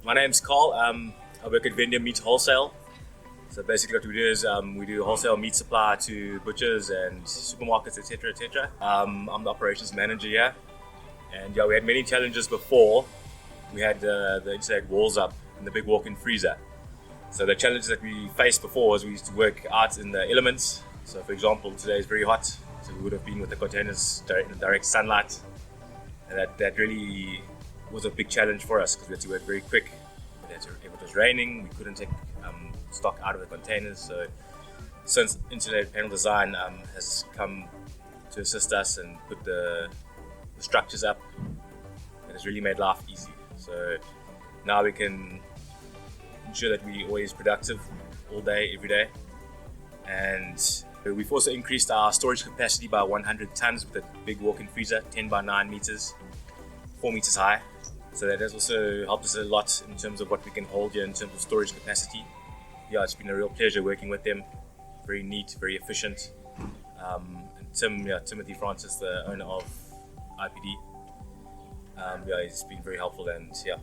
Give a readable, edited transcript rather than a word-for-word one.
My name's Carl. I work at Vendor Meat Wholesale. So basically what we do is we do wholesale meat supply to butchers and supermarkets, etc., etc. I'm the operations manager here. And yeah, we had many challenges before. We had the insulated walls up and the big walk-in freezer. So the challenges that we faced before was we used to work out in the elements. So for example, today is very hot, so we would have been with the containers in direct sunlight. And that really was a big challenge for us because we had to work very quick. If it was raining, we couldn't take stock out of the containers. So since Insulated Panel Design has come to assist us and put the structures up, it has really made life easy. So now we can ensure that we're always productive all day, every day. And we've also increased our storage capacity by 100 tons with a big walk-in freezer, 10 by 9 meters, 4 meters high. So that has also helped us a lot in terms of what we can hold here in terms of storage capacity. Yeah, it's been a real pleasure working with them. Very neat, very efficient. And Timothy Francis, the owner of IPD, he's been very helpful, and yeah,